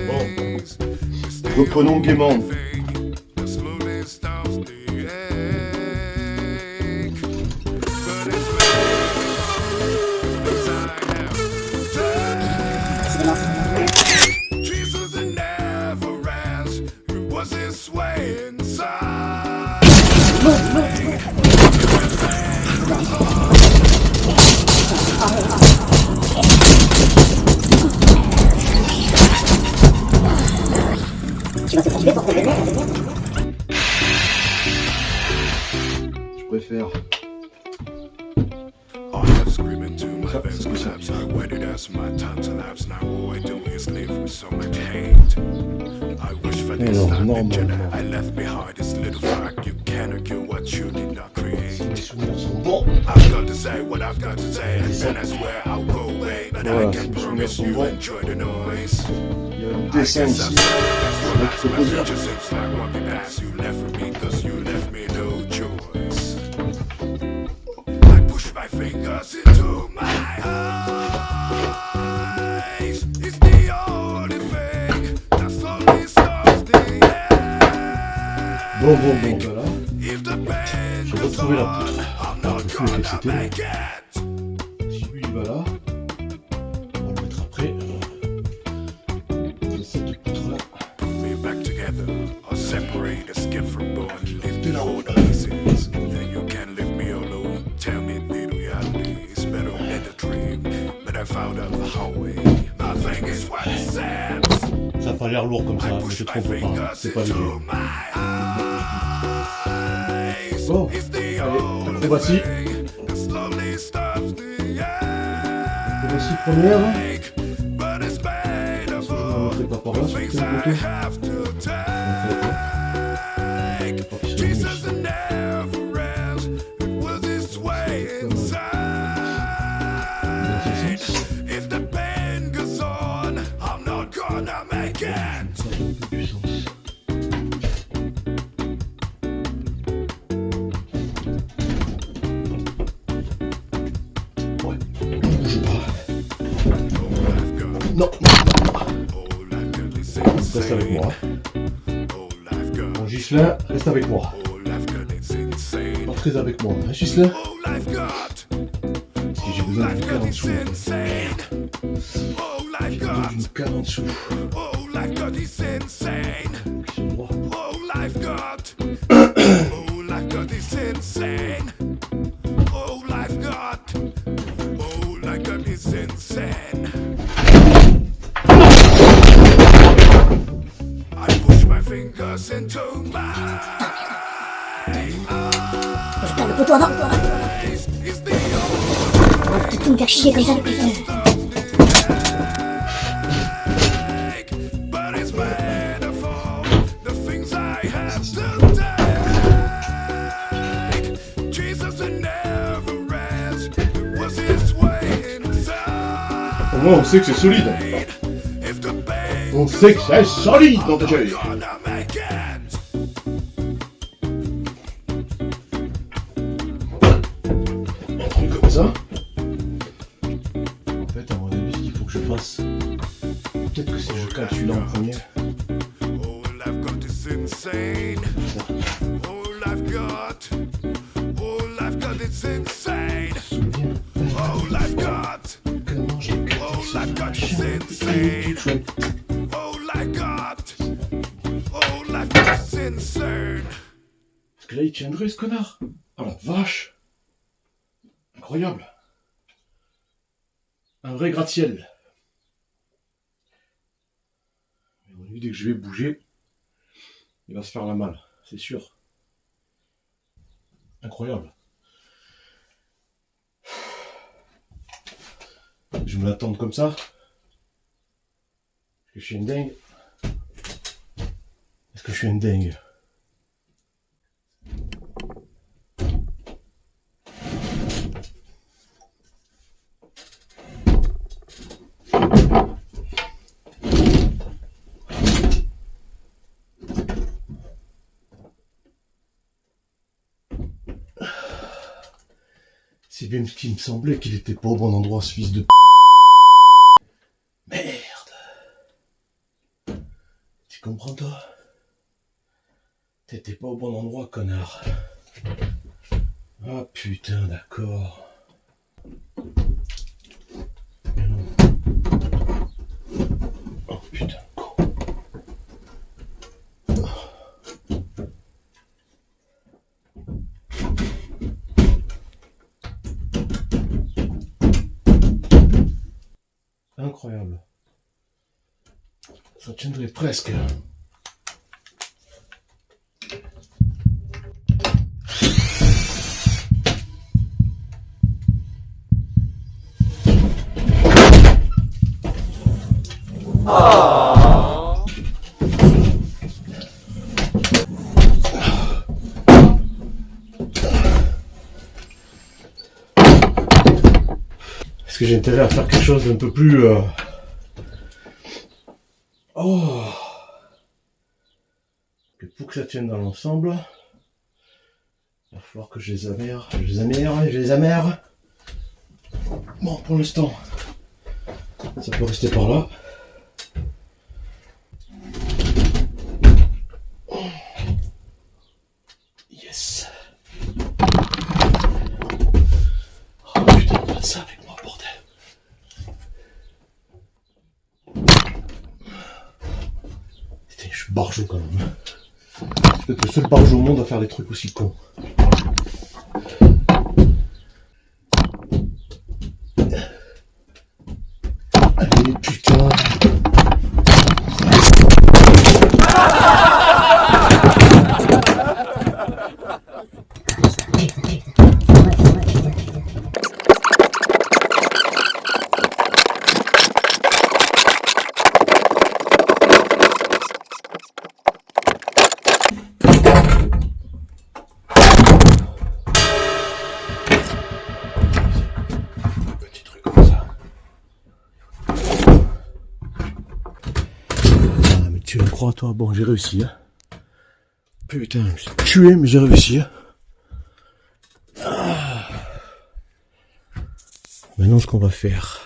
Bon, reprenons gaiement. Tu vas te fatiguer pour ton bébé. Je préfère. Alors, normalement, les souvenirs sont bons. Voilà, si les souvenirs sont bons. Il y a un dessin ici. Donc, il faut poser. Bon, voilà. J'ai retrouvé la poutre. Alors, je sais que c'était. Si lui il va là, on va le mettre après. Cette poutre là. De là-haut. Ça a pas l'air lourd comme ça, mais je te trompe pas. C'est pas léger. Bon, allez, acrobatie. Acrobatie première. On ne fait pas par là, sur le côté. Non. Reste avec moi. Bon, Ghislain, reste avec moi. Pas très avec moi, hein, Ghislain? Si j'ai besoin d'une canne en dessous. J'ai besoin d'une canne en dessous. Sur droit. Putain, le poteau avant. Oh, tu me faire chier comme ça, putain. Au moins, on sait que c'est solide. On sait que c'est solide dans ta gueule. Un truc comme ça. En fait, à mon avis, ce qu'il faut que je fasse, peut-être que si je cale celui-là en premier. Comment j'ai parce que là, il tiendrait ce connard. Oh la vache. Incroyable. Un vrai gratte-ciel. Mais dès que je vais bouger, il va se faire la malle, c'est sûr. Incroyable. Je vais me l'attendre comme ça. Est-ce que je suis une dingue? Est-ce que je suis une dingue? C'est bien ce qui me semblait qu'il était pas au bon endroit, ce fils de p***. comprends toi? T'étais pas au bon endroit, connard. Ah putain, d'accord. Mais non. Oh putain, con. Incroyable. Ça tiendrait presque. Est-ce que j'ai intérêt à faire quelque chose d'un peu plus... Oh. Et pour que ça tienne dans l'ensemble, il va falloir que je les amère. Bon, pour l'instant, ça peut rester par là. Yes. Oh putain, pas ça avec moi, bordel. Putain, je suis barjot quand même. C'est peut-être le seul barjot au monde à faire des trucs aussi cons. Allez, putain. Petit truc comme ça. Ah, mais tu le crois, toi? Bon, j'ai réussi, hein. Putain, je me suis tué, mais j'ai réussi, hein. Ah. Maintenant, ce qu'on va faire,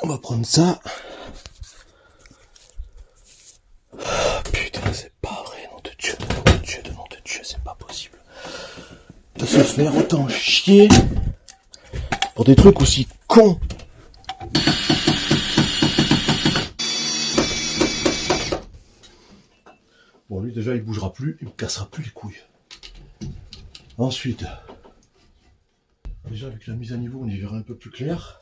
on va prendre ça. Ah, putain, c'est pas vrai, nom de Dieu, c'est pas possible. De se faire autant chier pour des trucs aussi cons. Bon, lui, déjà, il bougera plus, il me cassera plus les couilles. Ensuite, déjà, avec la mise à niveau, on y verra un peu plus clair.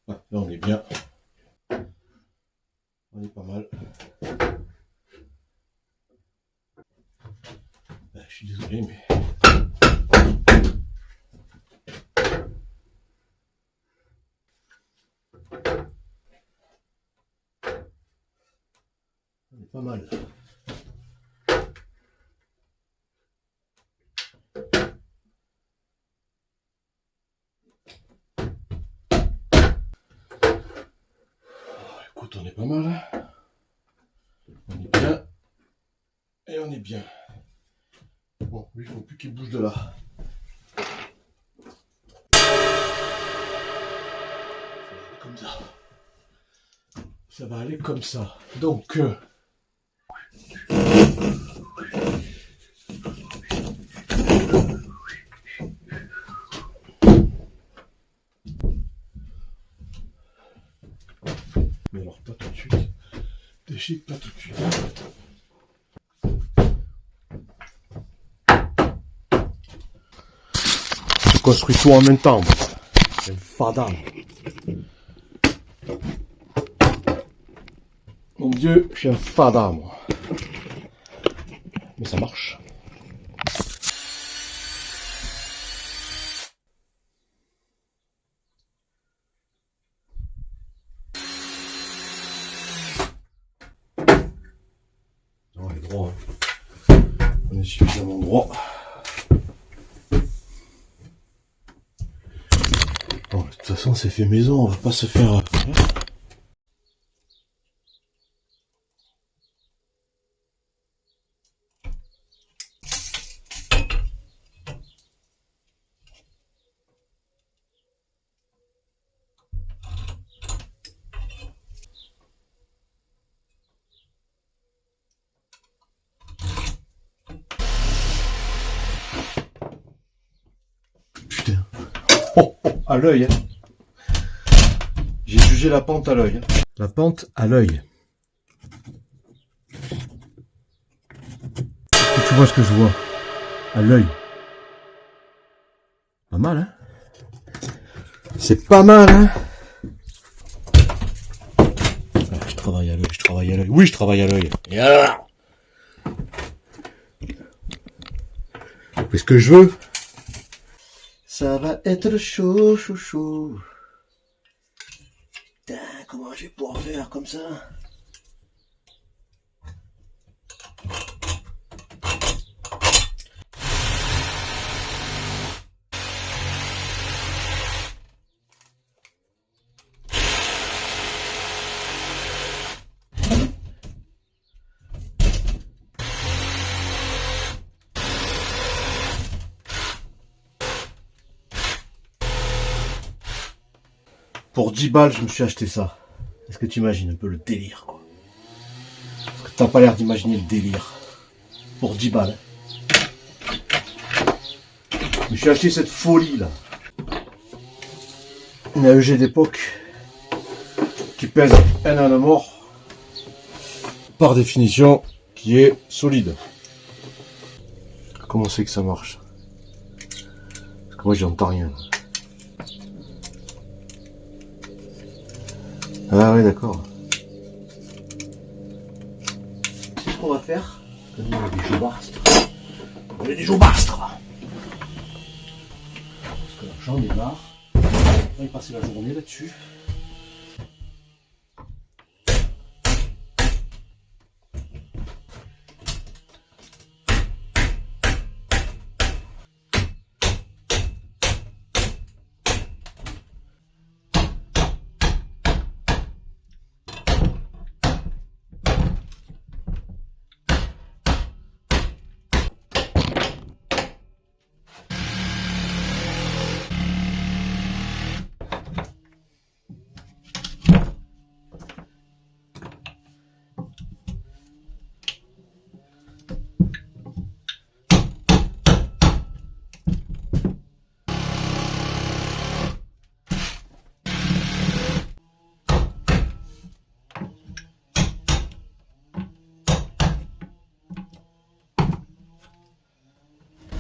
Ouais, là, on est bien. On est pas mal. Je suis désolé, mais... on est pas mal. Écoute, on est pas mal. On est bien. Et on est bien. Bon, lui, il faut plus qu'il bouge de là. Comme ça. Ça va aller comme ça. Donc... mais alors, pas tout de suite. Déchire pas tout de suite. Je construis tout en même temps. C'est fada. Mon Dieu, je suis un fada, moi. Mais ça marche. On est droit. Hein. On est suffisamment droit. Bon, de toute façon, c'est fait maison. On va pas se faire... Oh, oh, à l'œil. Hein. J'ai jugé la pente à l'œil. Hein. La pente à l'œil. Est-ce que tu vois ce que je vois? À l'œil. Pas mal, hein? C'est pas mal, hein? Ah, je travaille à l'œil, je travaille à l'œil. Oui, je travaille à l'œil. Et alors? Je fais ce que je veux. Ça va être chaud, chaud, chaud. Putain, comment je vais pouvoir faire comme ça? Pour 10 balles, je me suis acheté ça. Est-ce que tu imagines un peu le délire, quoi? Parce que t'as pas l'air d'imaginer le délire. Pour 10 balles. Je me suis acheté cette folie, là. Une AEG d'époque qui pèse un an de mort. Par définition, qui est solide. Comment c'est que ça marche? Parce que moi, j'entends rien. Ah ouais, d'accord. C'est ce qu'on va faire. Parce que nous, on est des joubastres. On est des joubastres. Parce que là, j'en ai marre. On va y passer la journée là-dessus.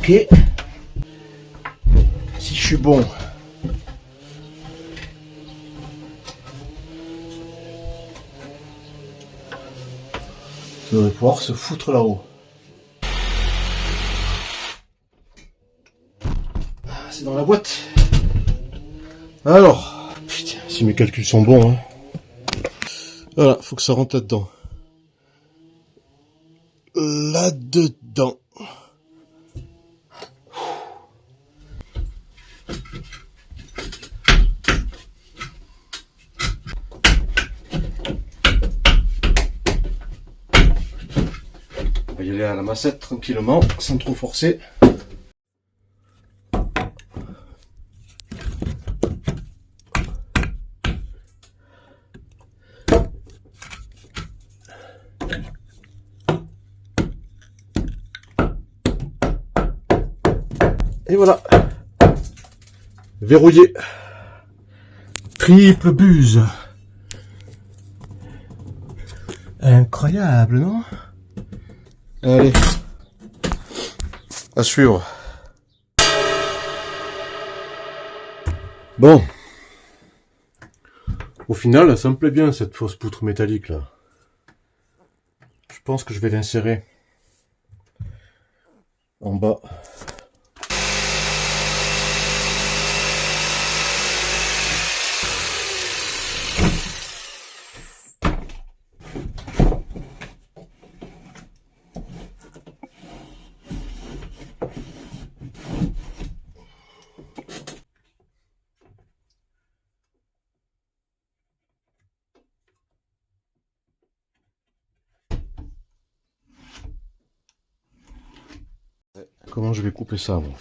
Ok. Si je suis bon. Ça devrait pouvoir se foutre là-haut. C'est dans la boîte. Alors. Putain, si mes calculs sont bons, hein. Voilà, faut que ça rentre là-dedans. Là-dedans. On va y aller à la massette tranquillement, sans trop forcer. Et voilà. Verrouillé. Triple buse. Incroyable, non? Allez. À suivre. Bon. Au final, ça me plaît bien cette fausse poutre métallique là. Je pense que je vais l'insérer en bas. Comment je vais couper ça, moi?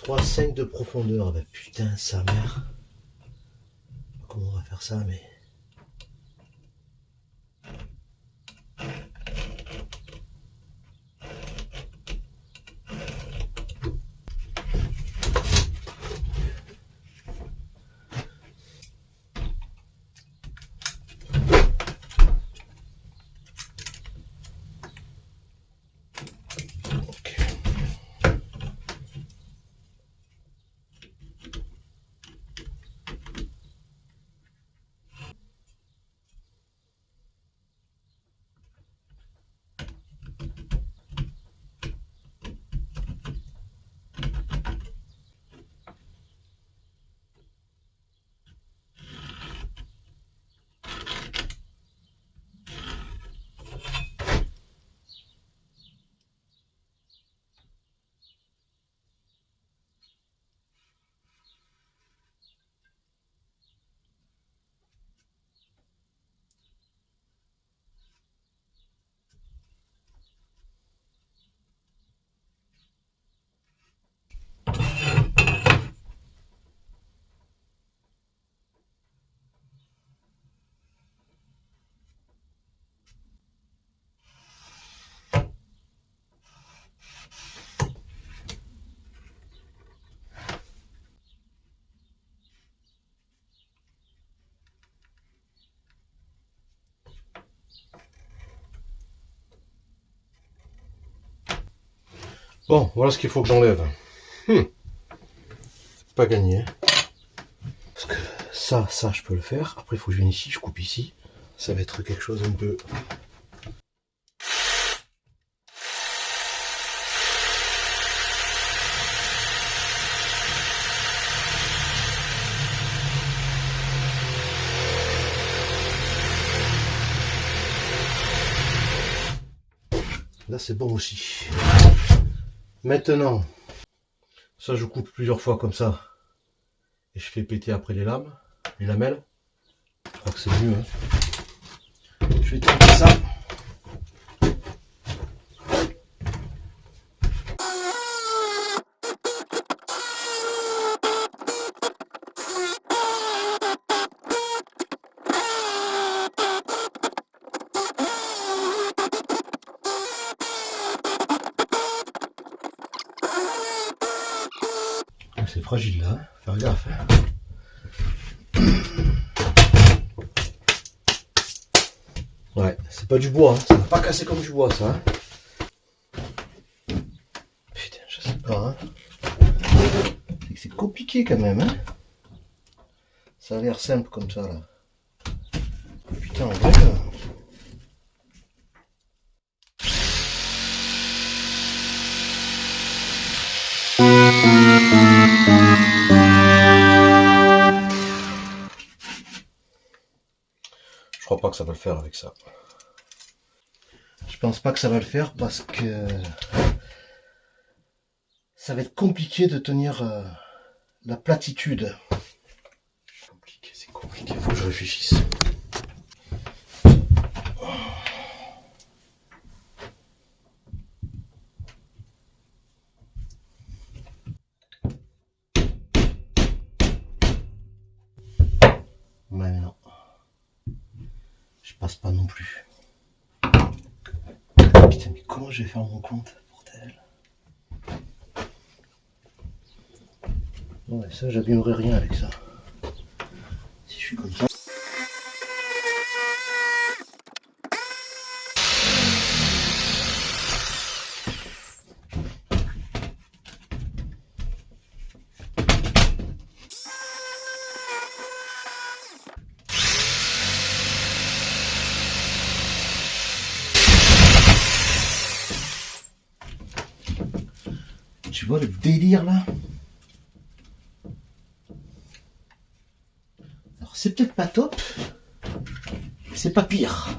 3,5 de profondeur. Bah putain, sa mère. Comment on va faire ça, mais... Bon, voilà ce qu'il faut que j'enlève. C'est pas gagné. Parce que ça, je peux le faire. Après, il faut que je vienne ici, je coupe ici. Ça va être quelque chose un peu... Là, c'est bon aussi. Maintenant, ça, je coupe plusieurs fois comme ça. Et je fais péter après les lames, les lamelles. Je crois que c'est mieux. Hein. Je vais tenter ça. C'est fragile là, hein. Faire gaffe. Hein. Ouais, c'est pas du bois, hein. Ça va pas casser comme du bois ça. Hein. Putain, je sais pas. Hein. C'est compliqué quand même. Hein. Ça a l'air simple comme ça là. Putain, en vrai. Je crois pas que ça va le faire avec ça. Je pense pas que ça va le faire parce que ça va être compliqué de tenir la platitude. C'est compliqué, faut que je réfléchisse. Mais non. Je passe pas non plus. Putain, mais comment je vais faire mon compte, bordel. Ouais, ça, j'abîmerai rien avec ça. Si je suis comme ça. Tu vois le délire là? Alors c'est peut-être pas top, mais c'est pas pire.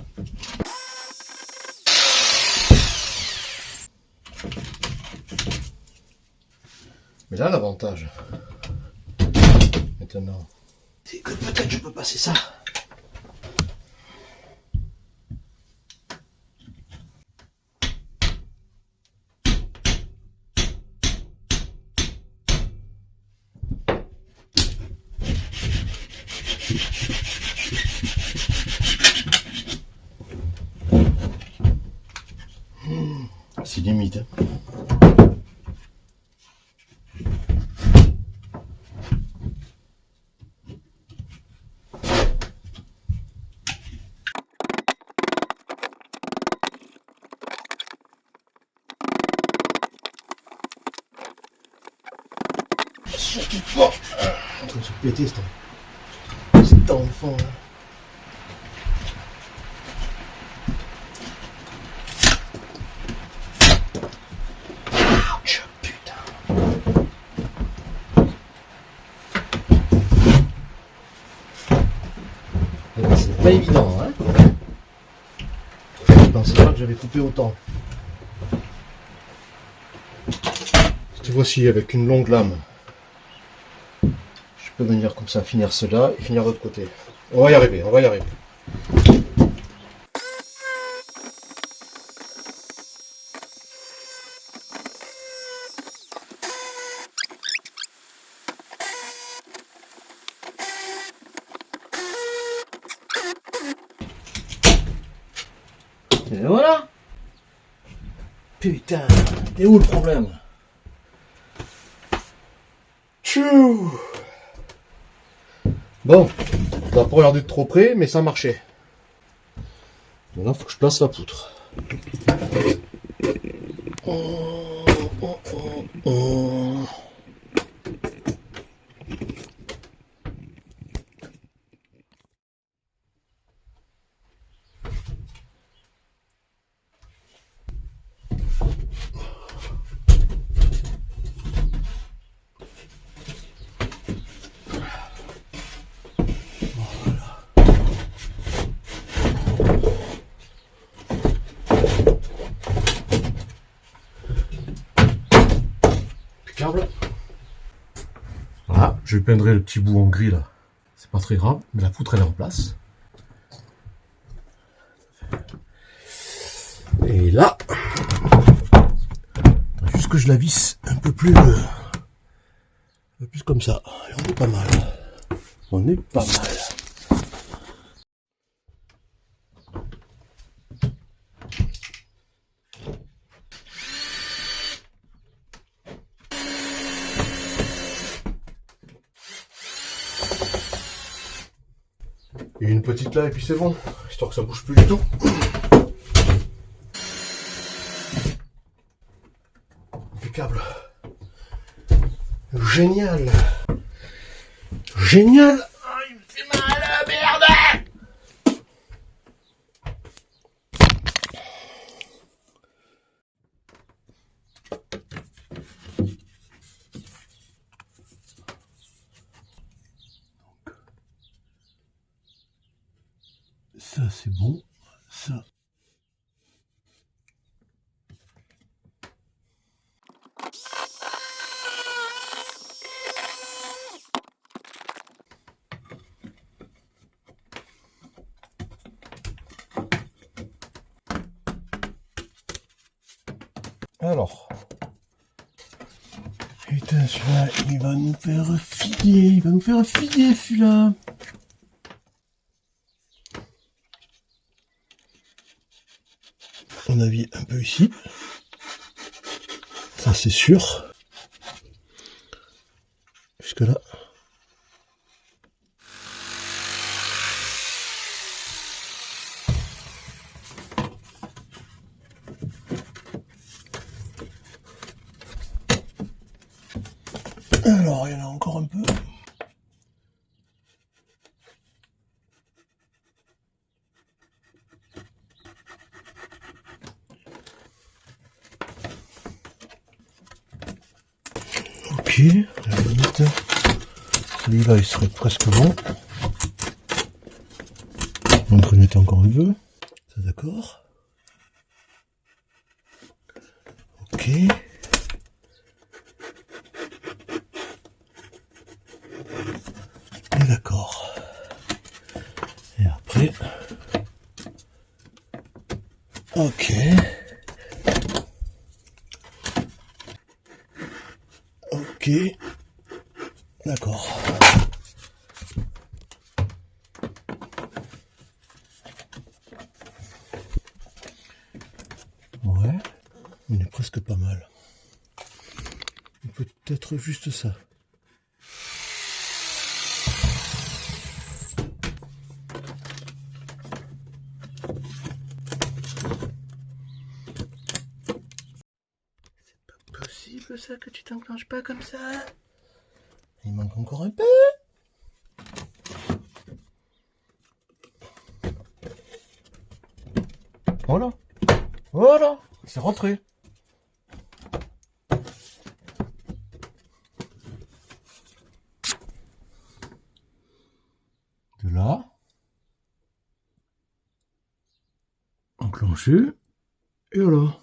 Mais là l'avantage, maintenant, c'est que peut-être je peux passer ça. limite. Hein. Oh, en train de se péter cet enfant là. Ouch, putain. C'est pas évident, hein. Je pensais pas que j'avais coupé autant. Cette fois-ci avec une longue lame. Je peux venir comme ça, finir cela et finir de l'autre côté. On va y arriver, on va y arriver. Et voilà. Putain, t'es où le problème? Tchou. Bon, on va pas regarder de trop près, mais ça marchait. Maintenant, faut que je place la poutre. Oh, oh, oh, oh. Voilà, je peindrai le petit bout en gris là. C'est pas très grave, mais la poutre elle est en place. Et là, juste que je la visse un peu plus comme ça. Et on est pas mal. On est pas mal. Et une petite là et puis c'est bon, histoire que ça bouge plus du tout. Impeccable. Génial. Génial. Oh, il me fait mal, merde. Ça c'est bon, ça. Alors. Putain, celui-là, il va nous faire filer, il va nous faire filer celui-là. À mon avis, un peu ici. Ça, c'est sûr. Jusque là. Alors, il y en a encore un peu. Ok, à la limite, celui-là il serait presque bon. Donc je mettais encore un peu. Ça d'accord. Ok. Et d'accord. Et après. Ok. Ok. D'accord. Ouais. On est presque peut-être juste ça. C'est pas possible ça que tu t'enclenches pas comme ça. Il manque encore un peu. Voilà. Voilà. C'est rentré. De là. Enclenché. Et voilà.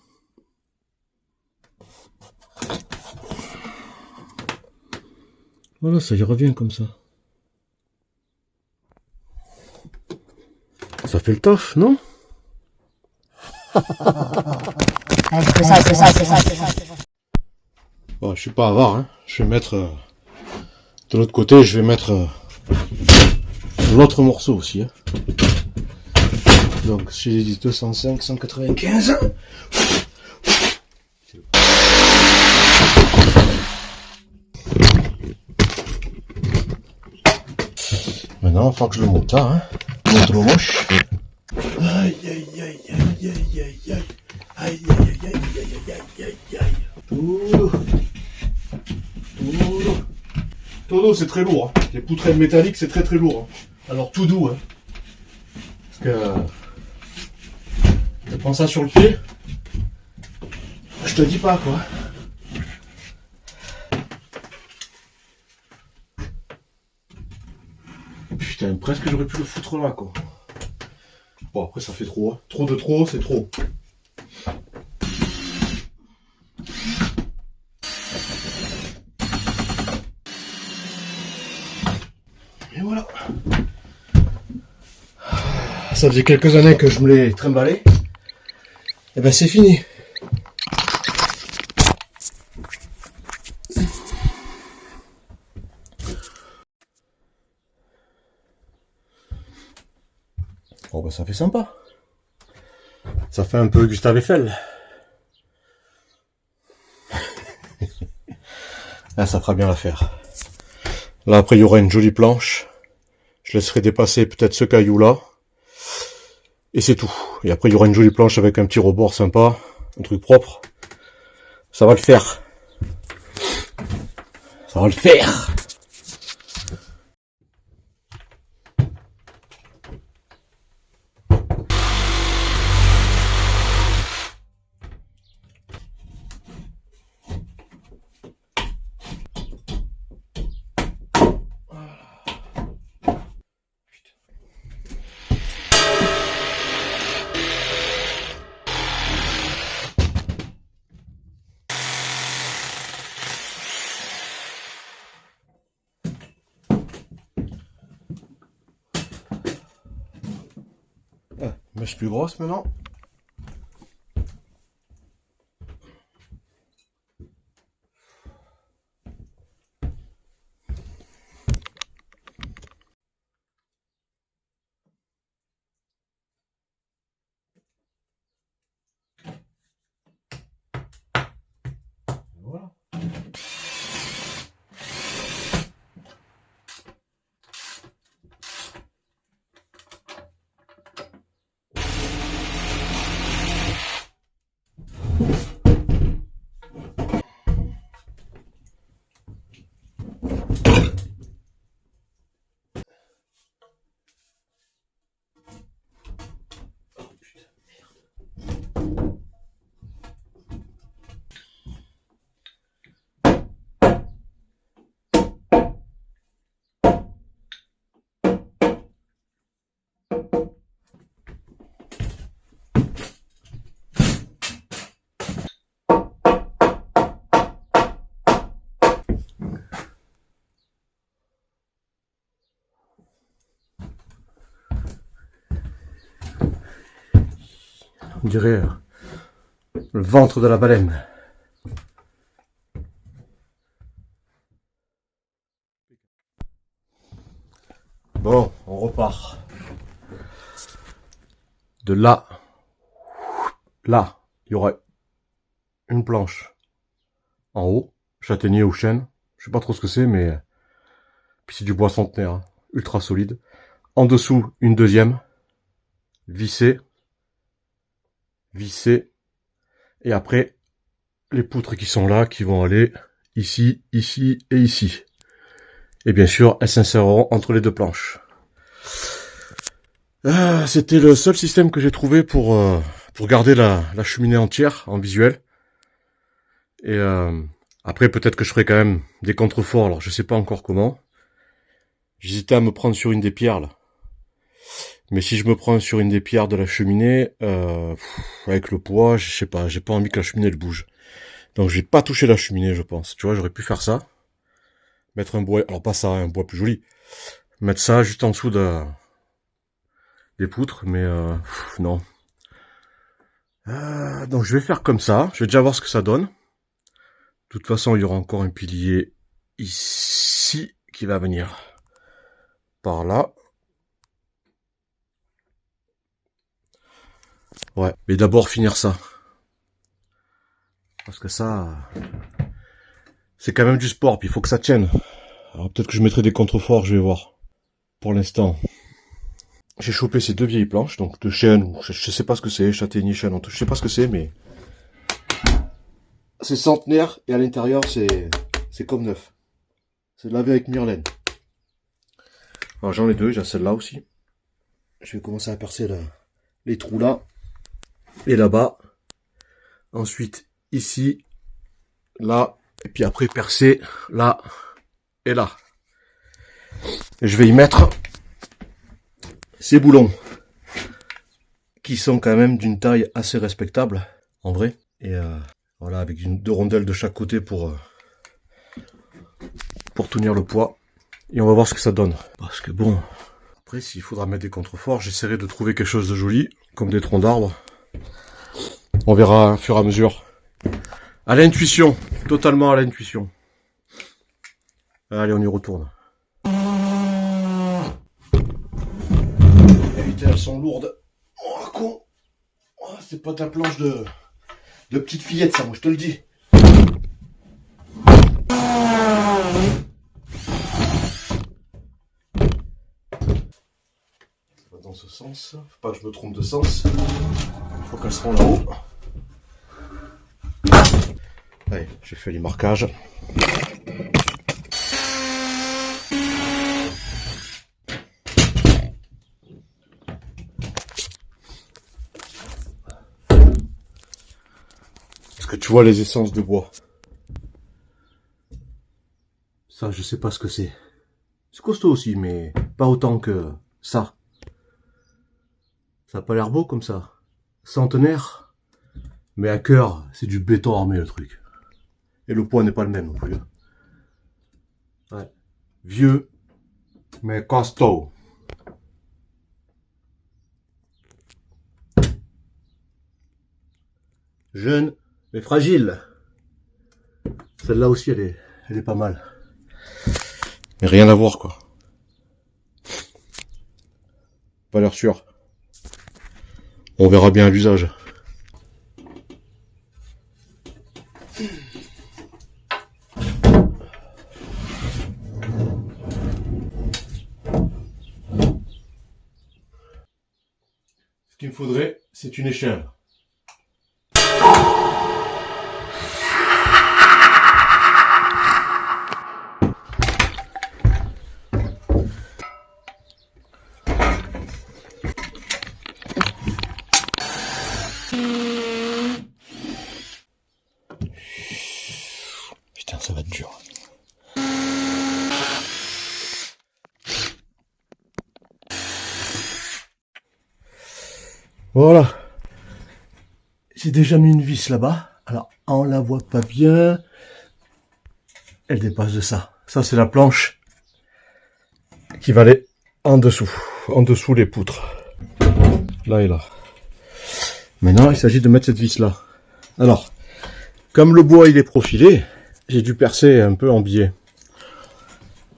Voilà, ça y revient comme ça. Ça fait le taf, non? C'est ça. Bon, je suis pas avare, hein. Je vais mettre de l'autre côté, je vais mettre l'autre morceau aussi. Hein. Donc, si j'ai dit 205, 195. Maintenant, il faut que je le monte là, hein. Monte le moche. Aïe, aïe, aïe, aïe, aïe, aïe, aïe. Aïe, aïe, aïe, aïe, aïe, aïe, aïe, aïe. Ouh. Ouh. Todo, c'est très lourd. Hein. Les poutrelles métalliques, c'est très très lourd. Hein. Alors, tout doux. Hein. Parce que... tu prends ça sur le pied. Je te dis pas, quoi. Putain, presque j'aurais pu le foutre là, quoi. Bon, après, ça fait trop. Hein. Trop de trop, c'est trop. Et voilà. Ça faisait quelques années que je me l'ai trimballé. Et ben, c'est fini. Oh bah ça fait sympa. Ça fait un peu Gustave Eiffel. Là, ça fera bien l'affaire. Là après il y aura une jolie planche. Je laisserai dépasser peut-être ce caillou là. Et c'est tout. Et après il y aura une jolie planche avec un petit rebord sympa. Un truc propre. Ça va le faire. Ça va le faire. Mèche plus grosse maintenant. Voilà. On dirait le ventre de la baleine. Bon, on repart. De là, il y aura une planche en haut. châtaignier ou chêne. Je sais pas trop ce que c'est, mais puis c'est du bois centenaire, hein, ultra solide. En dessous, une deuxième, vissée, et après les poutres qui sont là, qui vont aller ici, ici et ici. Et bien sûr, elles s'inséreront entre les deux planches. C'était le seul système que j'ai trouvé pour garder la cheminée entière en visuel. Et après, peut-être que je ferai quand même des contreforts. Alors, je sais pas encore comment. J'hésitais à me prendre sur une des pierres, là. Mais si je me prends sur une des pierres de la cheminée, avec le poids, je sais pas, j'ai pas envie que la cheminée elle bouge. Donc, j'ai pas touché la cheminée, je pense. Tu vois, j'aurais pu faire ça. Mettre un bois, alors pas ça, un bois plus joli. Mettre ça juste en dessous des poutres, mais non. Donc je vais faire comme ça. Je vais déjà voir ce que ça donne. De toute façon, il y aura encore un pilier ici qui va venir par là. Ouais, mais d'abord finir ça. Parce que ça, c'est quand même du sport, puis il faut que ça tienne. Alors peut-être que je mettrai des contreforts, je vais voir. Pour l'instant, j'ai chopé ces deux vieilles planches, donc de chêne, ou je sais pas ce que c'est, châtaignier, chêne, je sais pas ce que c'est, mais c'est centenaire, et à l'intérieur, c'est comme neuf. C'est lavé avec Myrlaine. Alors j'en ai deux, j'ai celle-là aussi. Je vais commencer à percer les trous là, et là-bas. Ensuite, ici, là, et puis après percer là, et là. Et je vais y mettre ces boulons qui sont quand même d'une taille assez respectable en vrai, et voilà, avec deux rondelles de chaque côté pour tenir le poids, et on va voir ce que ça donne. Parce que bon, après s'il faudra mettre des contreforts, j'essaierai de trouver quelque chose de joli comme des troncs d'arbres. On verra au fur et à mesure. À l'intuition, totalement à l'intuition. Allez, on y retourne. Elles sont lourdes. Oh, con. Oh, c'est pas ta planche de petite fillette, ça, moi, je te le dis. Ça va dans ce sens. Faut pas que je me trompe de sens. Il faut qu'elles seront là-haut. Allez, j'ai fait les marquages. Que tu vois les essences de bois. Ça, je sais pas ce que c'est. C'est costaud aussi, mais pas autant que ça. Ça a pas l'air beau comme ça. Centenaire. Mais à cœur, c'est du béton armé le truc. Et le poids n'est pas le même non plus. Ouais. Vieux, mais costaud. Jeune, mais fragile. Celle-là aussi, elle est pas mal. Mais rien à voir, quoi. Pas l'air sûr. On verra bien à l'usage. Ce qu'il me faudrait, c'est une échelle. Putain, ça va être dur. Voilà. J'ai déjà mis une vis là-bas. Alors, on la voit pas bien. Elle dépasse de ça. Ça, c'est la planche qui va aller en dessous. En dessous les poutres. Là et là. Maintenant, il s'agit de mettre cette vis là. Alors, comme le bois il est profilé, j'ai dû percer un peu en biais.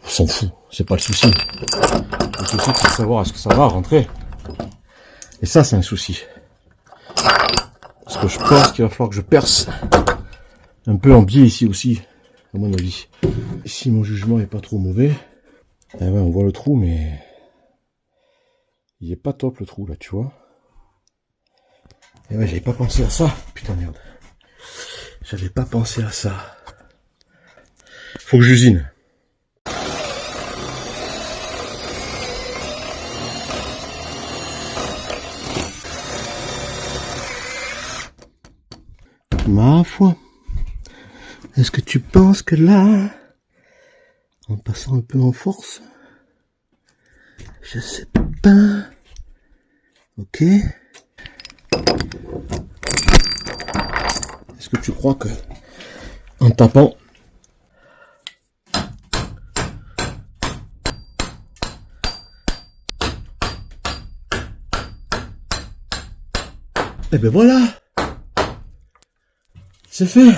On s'en fout, c'est pas le souci. Le souci, c'est de savoir est-ce que ça va rentrer. Et ça, c'est un souci. Parce que je pense qu'il va falloir que je perce un peu en biais ici aussi. à mon avis. Si mon jugement est pas trop mauvais, eh ouais, on voit le trou, mais il est pas top le trou là, tu vois. Et ouais, j'avais pas pensé à ça. Putain merde. J'avais pas pensé à ça. Faut que j'usine. Ma foi, est-ce que tu penses que là, en passant un peu en force, je sais pas, ok? Est-ce que tu crois que, en tapant, et ben voilà! C'est fait.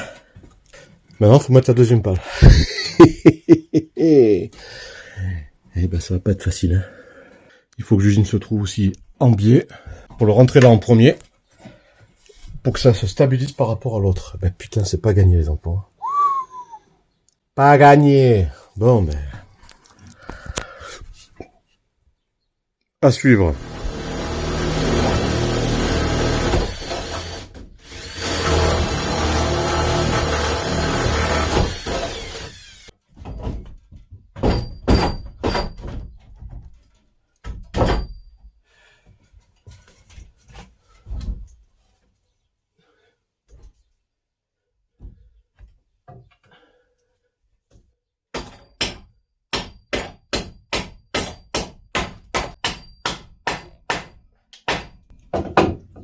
Maintenant, faut mettre la deuxième palle. Eh ben, ça va pas être facile. Hein. Il faut que j'usine ce trou aussi en biais pour le rentrer là en premier, pour que ça se stabilise par rapport à l'autre. Ben putain, c'est pas gagné les enfants. Pas gagné. Bon ben, à suivre.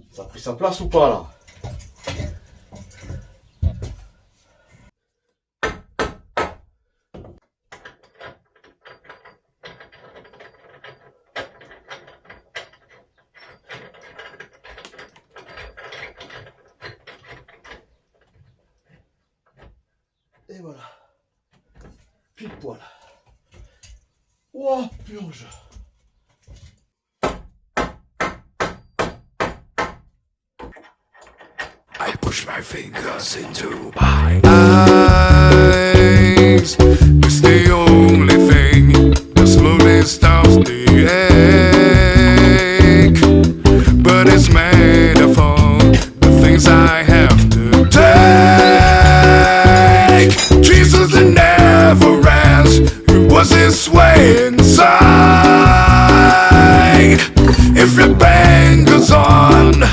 Ça a pris sa place ou pas là? Et voilà. Pile poil. Oh purge. I push my fingers into my eyes. It's the only thing that slowly stops the ache. But it's made of all the things I have to take. Jesus, it never ends. It was this way inside. If the pain goes on,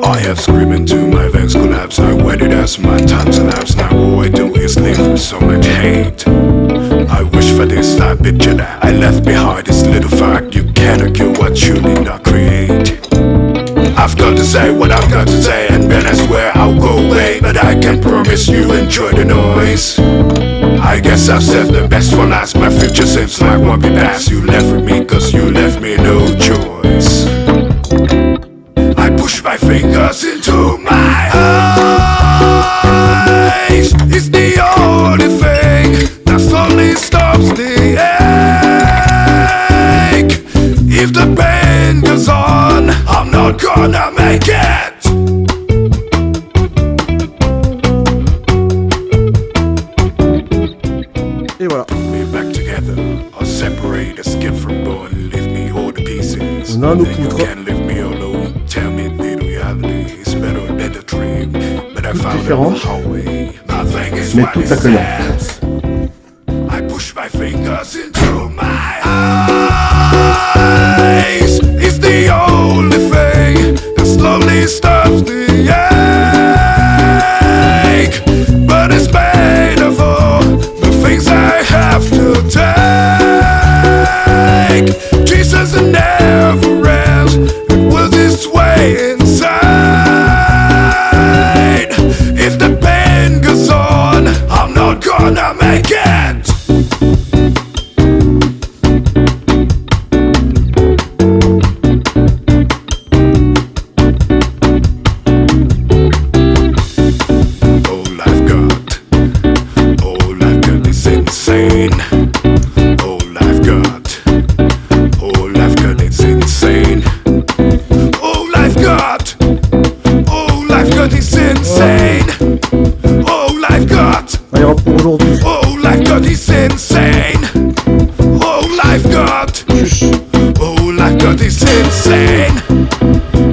I have screaming to my veins collapse. I waited as my time elapsed. Now all I do is live with so much hate. I wish for this type picture that I left behind. This little fact, you can't argue what you did not create. I've got to say what I've got to say, and then I swear I'll go away. But I can promise you enjoy the noise. I guess I've saved the best for last. My future seems like one be past. You left with me cause you left me no choice. I push my fingers into my eyes. It's the only thing that slowly stops the ache. If the pain goes on, I'm not gonna make it. Et voilà. We're back together, or separate the skin from bone. Leave me all the pieces. On a nos Then you poutres. can't leave me alone. Tell me the reality is better than the dream. But I found différent. out the hallway. Nothing is Mais what tout it accueillant. seems. I push my fingers into my eyes. It's the only thing that slowly stops the ache. But it's made of all the things I have to take. Jesus, it never ends. It was this way inside. If the pain goes on, I'm not gonna got. Oh, life got is insane.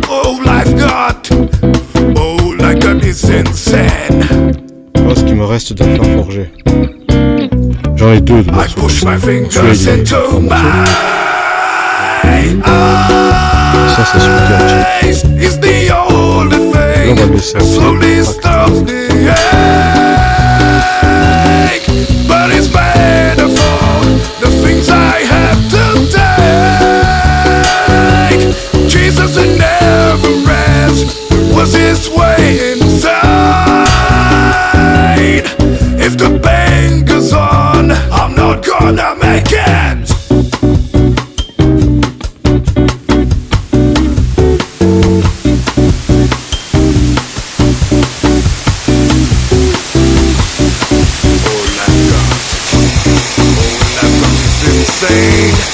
Oh, life got. Oh, life got is insane. Voilà ce qui me reste d'un fer forgé. J'en ai deux de I morceaux. push my Celui-là, fingers il est into en my morceaux. Ça, c'est super eyes. Is the only Là, on va thing le laisser that slowly arrêter. stops the ache. But it's better for the things I have to take. Jesus would never rest. Was his way inside? If the pain goes on, I'm not gonna make it. Oh, life got is insane.